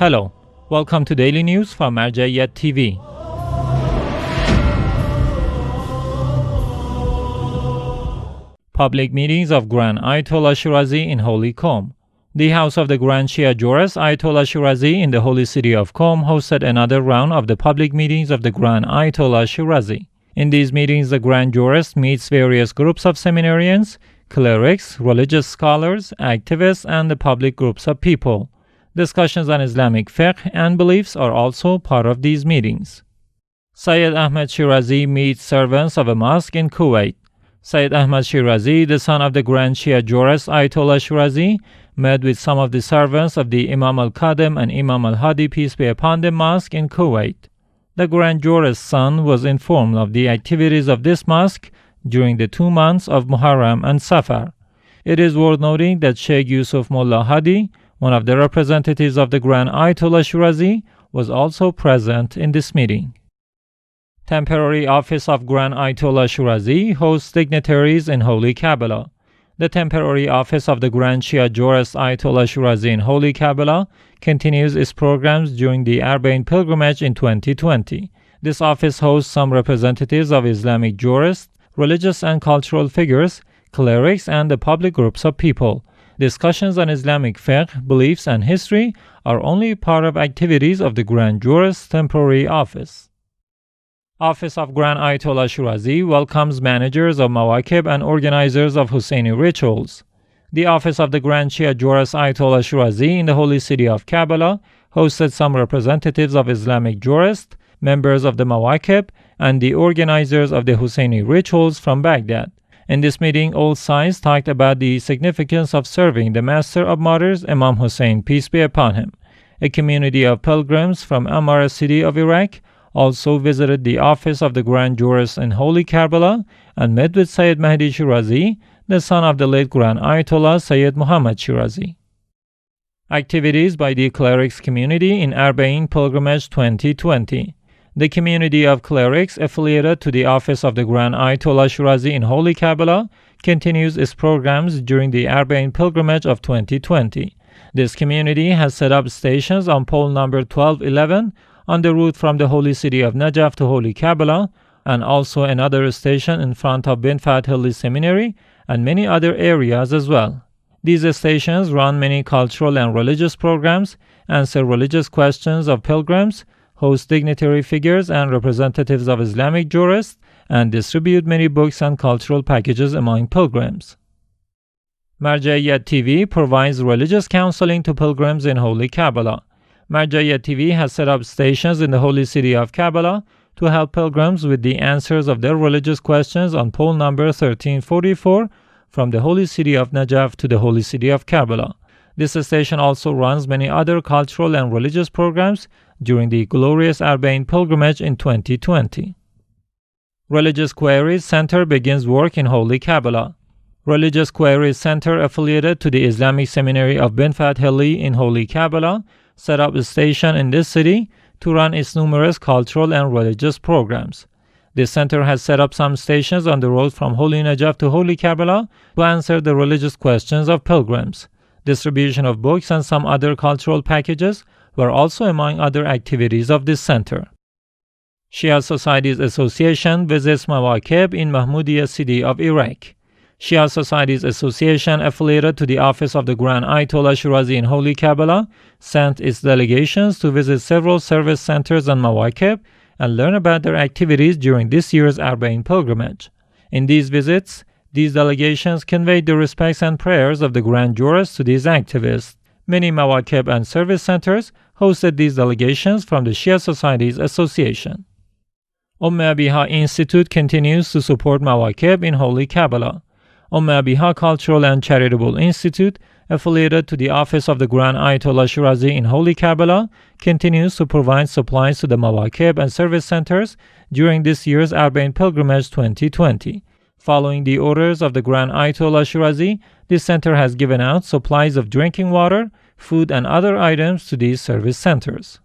Hello, welcome to Daily News from Marjaeyat TV. Public meetings of Grand Ayatollah Shirazi in Holy Qom. The house of the Grand Shia jurist Ayatollah Shirazi in the holy city of Qom hosted another round of the public meetings of the Grand Ayatollah Shirazi. In these meetings, the Grand Jurist meets various groups of seminarians, clerics, religious scholars, activists, and the public groups of people. Discussions on Islamic fiqh and beliefs are also part of these meetings. Sayyid Ahmed Shirazi meets servants of a mosque in Kuwait. Sayyid Ahmed Shirazi, the son of the Grand Shia jurist Ayatollah Shirazi, met with some of the servants of the Imam al-Qadim and Imam al-Hadi, peace be upon them, mosque in Kuwait. The Grand Jurist's son was informed of the activities of this mosque during the 2 months of Muharram and Safar. It is worth noting that Sheikh Yusuf Mullah Hadi, one of the representatives of the Grand Ayatollah Shirazi, was also present in this meeting. Temporary Office of Grand Ayatollah Shirazi hosts dignitaries in Holy Karbala. The temporary office of the Grand Shia jurist Ayatollah Shirazi in Holy Karbala continues its programs during the Arbaeen pilgrimage in 2020. This office hosts some representatives of Islamic jurists, religious and cultural figures, clerics, and the public groups of people. Discussions on Islamic fiqh, beliefs, and history are only part of activities of the Grand Jurist's temporary office. Office of Grand Ayatollah Shirazi welcomes managers of Mawakib and organizers of Husseini rituals. The office of the Grand Shia jurist Ayatollah Shirazi in the holy city of Karbala hosted some representatives of Islamic jurists, members of the Mawakib, and the organizers of the Husseini rituals from Baghdad. In this meeting, all sides talked about the significance of serving the Master of Martyrs, Imam Hussein, peace be upon him. A community of pilgrims from Amara city of Iraq also visited the office of the Grand Jurist in Holy Karbala and met with Sayyid Mahdi Shirazi, the son of the late Grand Ayatollah Sayyid Muhammad Shirazi. Activities by the Clerics community in Arbaeen Pilgrimage 2020. The community of clerics affiliated to the office of the Grand Ayatollah Shirazi in Holy Karbala continues its programs during the Arbaeen pilgrimage of 2020. This community has set up stations on pole number 1211 on the route from the holy city of Najaf to Holy Karbala, and also another station in front of Bin Fathilli Seminary and many other areas as well. These stations run many cultural and religious programs, answer religious questions of pilgrims, host dignitary figures and representatives of Islamic jurists, and distribute many books and cultural packages among pilgrims. Marjaeyat TV provides religious counseling to pilgrims in Holy Karbala. Marjaeyat TV has set up stations in the holy city of Karbala to help pilgrims with the answers of their religious questions on pole number 1344 from the holy city of Najaf to the holy city of Karbala. This station also runs many other cultural and religious programs during the glorious Arbaeen pilgrimage in 2020. Religious Queries Center begins work in Holy Karbala. Religious Queries Center, affiliated to the Islamic Seminary of Bin Fathilli in Holy Karbala, set up a station in this city to run its numerous cultural and religious programs. This center has set up some stations on the road from Holy Najaf to Holy Karbala to answer the religious questions of pilgrims. Distribution of books and some other cultural packages were also among other activities of this center. Shia Societies Association visits Mawakib in Mahmoudiya city of Iraq. Shia Societies Association, affiliated to the office of the Grand Ayatollah Shirazi in Holy Karbala, sent its delegations to visit several service centers on Mawakib and learn about their activities during this year's Arbaeen pilgrimage. In these visits, these delegations conveyed the respects and prayers of the Grand Jurist to these activists. Many Mawakib and service centers hosted these delegations from the Shia Societies Association. Abiha Institute continues to support Mawakib in Holy Karbala. Abiha Cultural and Charitable Institute, affiliated to the office of the Grand Ayatollah Shirazi in Holy Karbala, continues to provide supplies to the Mawakib and service centers during this year's Arbaeen Pilgrimage 2020. Following the orders of the Grand Ayatollah Shirazi, this center has given out supplies of drinking water, food, and other items to these service centers.